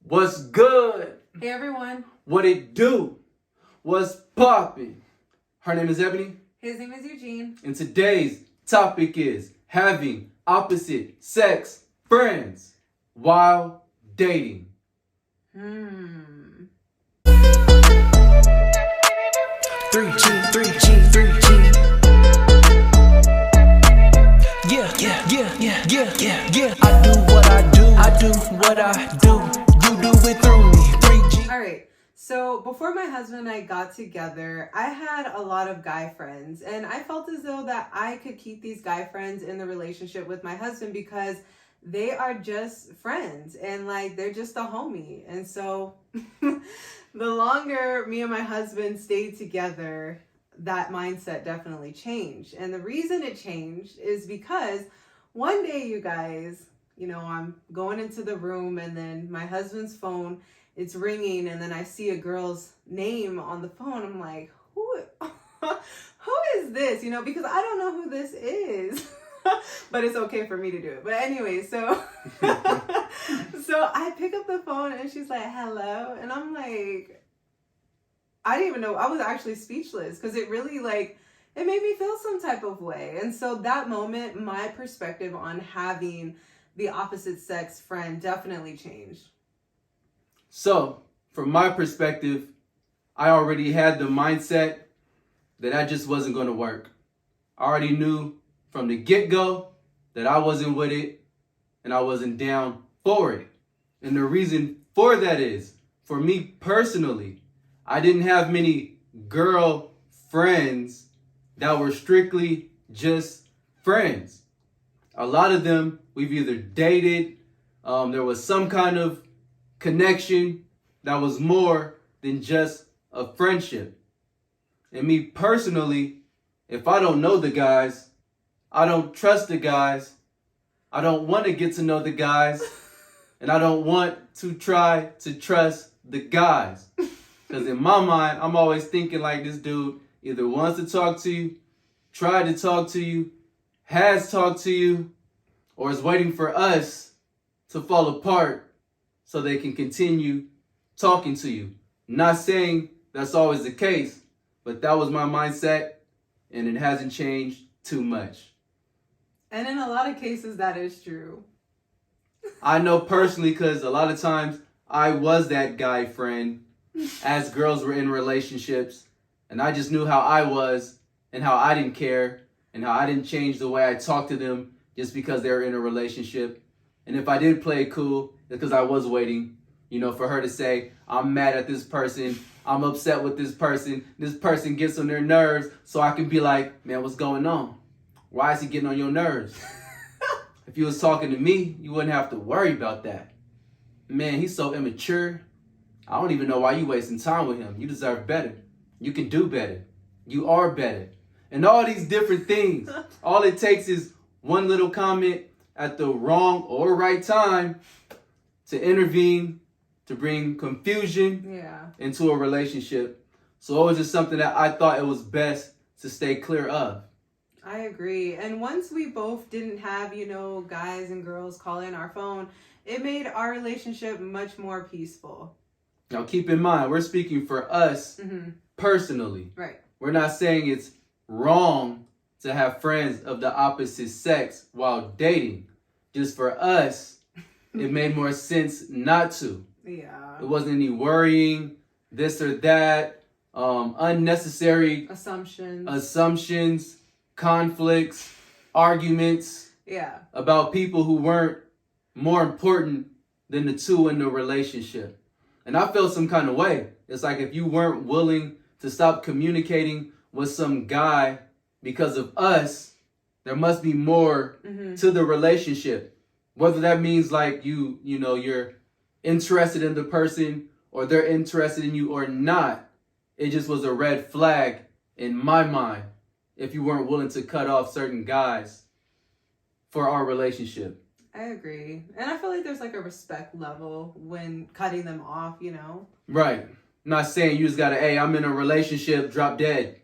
What's good? Hey everyone. What it do? What's poppin'? Her name is Ebony. His name is Eugene. And today's topic is having opposite sex friends while dating. 3G, 3G, 3G. Yeah. I do what I do. I do what I do. You do it through me. 3G. Alright, so before my husband and I got together, I had a lot of guy friends, and I felt as though that I could keep these guy friends in the relationship with my husband because they are just friends and like they're just a homie. And so the longer me and my husband stayed together, that mindset definitely changed. And the reason it changed is because one day, you guys, I'm going into the room and then my husband's phone, it's ringing, and then I see a girl's name on the phone. I'm like, who is this? Because I don't know who this is. But it's okay for me to do it. But anyway, so I pick up the phone and she's like, hello. And I'm like, I didn't even know. I was actually speechless because it really it made me feel some type of way. And so that moment, my perspective on having the opposite sex friend definitely changed. So, from my perspective, I already had the mindset that just wasn't going to work. I already knew from the get-go that I wasn't with it and I wasn't down for it. And the reason for that is, for me personally, I didn't have many girl friends that were strictly just friends. A lot of them we've either dated, there was some kind of connection that was more than just a friendship. And me personally, if I don't know the guys, I don't trust the guys, I don't want to get to know the guys, and I don't want to try to trust the guys. Because in my mind, I'm always thinking like this dude either wants to talk to you, tried to talk to you, has talked to you, or is waiting for us to fall apart so they can continue talking to you. Not saying that's always the case, but that was my mindset, and it hasn't changed too much. And in a lot of cases, that is true. I know personally because a lot of times I was that guy friend as girls were in relationships, and I just knew how I was and how I didn't care and how I didn't change the way I talked to them just because they were in a relationship. And if I did play it cool, it's because I was waiting, for her to say, I'm mad at this person, I'm upset with this person gets on their nerves, so I can be like, man, what's going on? Why is he getting on your nerves? If you was talking to me, you wouldn't have to worry about that. Man, he's so immature. I don't even know why you wasting time with him. You deserve better. You can do better. You are better. And all these different things. All it takes is one little comment at the wrong or right time to intervene, to bring confusion into a relationship. So it was just something that I thought it was best to stay clear of. I agree. And once we both didn't have, guys and girls calling our phone, it made our relationship much more peaceful. Now, keep in mind, we're speaking for us personally. Right. We're not saying it's wrong to have friends of the opposite sex while dating. Just for us, it made more sense not to. Yeah. It wasn't any worrying, this or that, unnecessary assumptions, conflicts, arguments about people who weren't more important than the two in the relationship. And I felt some kind of way. It's like if you weren't willing to stop communicating with some guy because of us, there must be more to the relationship. Whether that means like you're interested in the person or they're interested in you or not, it just was a red flag in my mind if you weren't willing to cut off certain guys for our relationship. I agree. And I feel like there's like a respect level when cutting them off, Right. I'm not saying you just gotta, hey, I'm in a relationship, drop dead.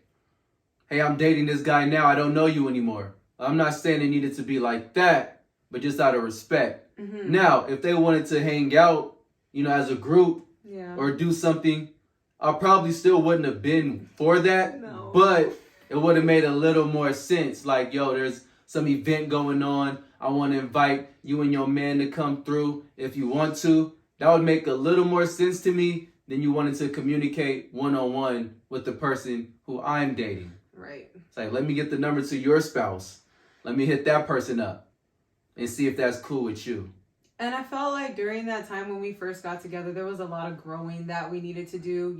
Hey, I'm dating this guy now, I don't know you anymore. I'm not saying it needed to be like that, but just out of respect. Now, if they wanted to hang out as a group Yeah. or do something, I probably still wouldn't have been for that. No. But it would have made a little more sense. Like, yo, there's some event going on. I want to invite you and your man to come through if you want to. That would make a little more sense to me than you wanted to communicate one-on-one with the person who I'm dating. Right. It's like, let me get the number to your spouse. Let me hit that person up and see if that's cool with you. And I felt like during that time when we first got together, there was a lot of growing that we needed to do.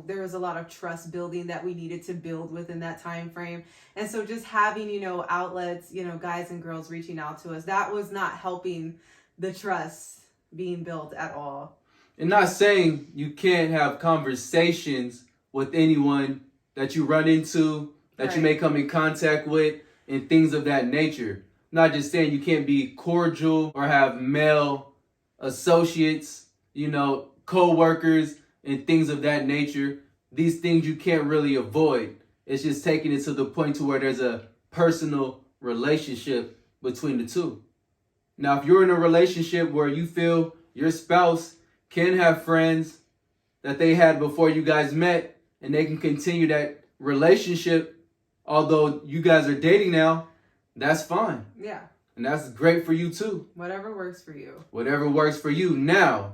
There was a lot of trust building that we needed to build within that time frame. And so just having, outlets, guys and girls reaching out to us, that was not helping the trust being built at all. And not saying you can't have conversations with anyone that you run into, that you may come in contact with, and things of that nature. Not just saying you can't be cordial or have male associates, co-workers and things of that nature. These things you can't really avoid. It's just taking it to the point to where there's a personal relationship between the two. Now, if you're in a relationship where you feel your spouse can have friends that they had before you guys met and they can continue that relationship, although you guys are dating now, that's fine. Yeah. And that's great for you too. Whatever works for you. Whatever works for you. Now,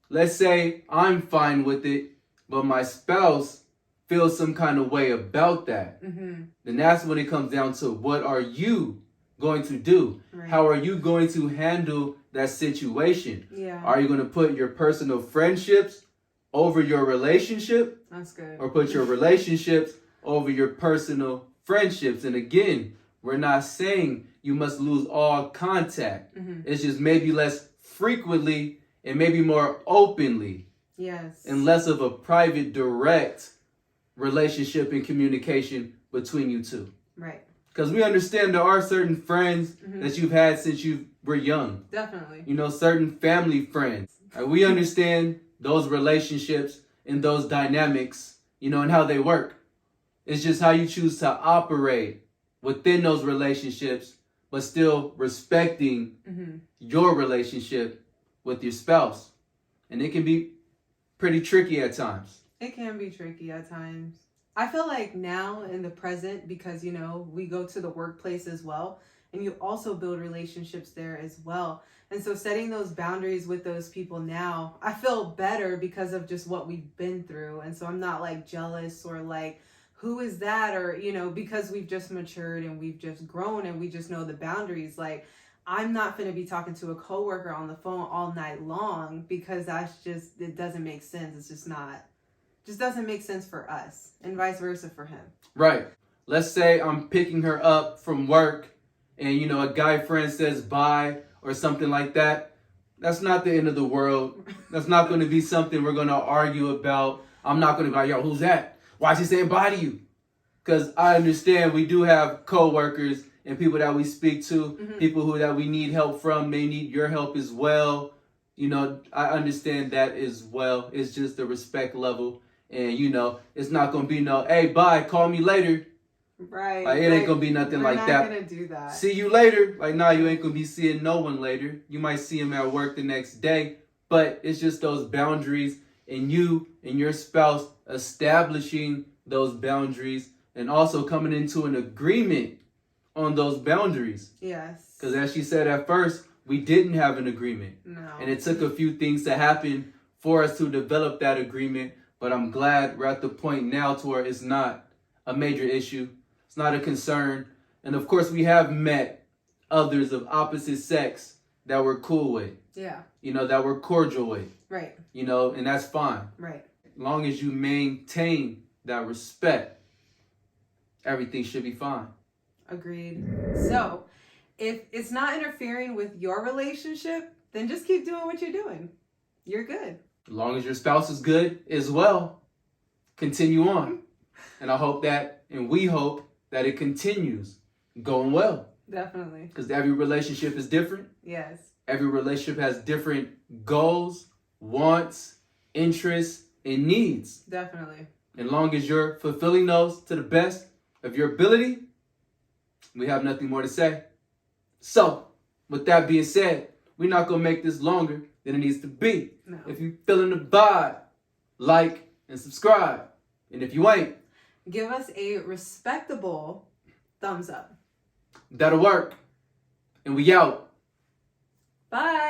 let's say I'm fine with it, but my spouse feels some kind of way about that. Mm-hmm. Then that's when it comes down to, what are you going to do? Right. How are you going to handle that situation? Yeah. Are you going to put your personal friendships over your relationship? That's good. Or put your relationships over your personal friendships? And again, we're not saying you must lose all contact. Mm-hmm. It's just maybe less frequently and maybe more openly. Yes. And less of a private, direct relationship and communication between you two. Right. Because we understand there are certain friends that you've had since you were young. Definitely. Certain family friends. We understand those relationships and those dynamics, and how they work. It's just how you choose to operate within those relationships, but still respecting your relationship with your spouse. And it can be pretty tricky at times. It can be tricky at times. I feel like now in the present, because, we go to the workplace as well, and you also build relationships there as well. And so setting those boundaries with those people now, I feel better because of just what we've been through. And so I'm not like jealous or like, who is that? Or, because we've just matured and we've just grown and we just know the boundaries. Like, I'm not going to be talking to a coworker on the phone all night long, because it doesn't make sense. It's just doesn't make sense for us, and vice versa for him. Right. Let's say I'm picking her up from work and, a guy friend says bye or something like that. That's not the end of the world. That's not going to be something we're going to argue about. I'm not going to be like, yo, who's that? Why is he saying bye to you? Because I understand we do have coworkers and people that we speak to, people that we need help from. They need your help as well. I understand that as well. It's just the respect level. And, it's not going to be no, hey, bye, call me later. Right. Like, it ain't going to be nothing like that. We're not going to do that. See you later. Like, nah, you ain't going to be seeing no one later. You might see him at work the next day. But it's just those boundaries, and you and your spouse establishing those boundaries and also coming into an agreement on those boundaries. Yes. Because as she said at first, we didn't have an agreement. No. And it took a few things to happen for us to develop that agreement. But I'm glad we're at the point now to where it's not a major issue. It's not a concern. And of course, we have met others of opposite sex that we're cool with. Yeah. That we're cordial with. Right. And that's fine. Right. As long as you maintain that respect, everything should be fine. Agreed. So, if it's not interfering with your relationship, then just keep doing what you're doing. You're good. As long as your spouse is good as well, continue on. And I hope that, and we hope that it continues going well. Definitely. Because every relationship is different. Yes. Every relationship has different goals, wants, interests, and needs. Definitely. And long as you're fulfilling those to the best of your ability, we have nothing more to say. So, with that being said, we're not going to make this longer. than it needs to be. No. If you feeling the vibe, like and subscribe. And if you ain't, Give us a respectable thumbs up. that'll work. And we out. Bye.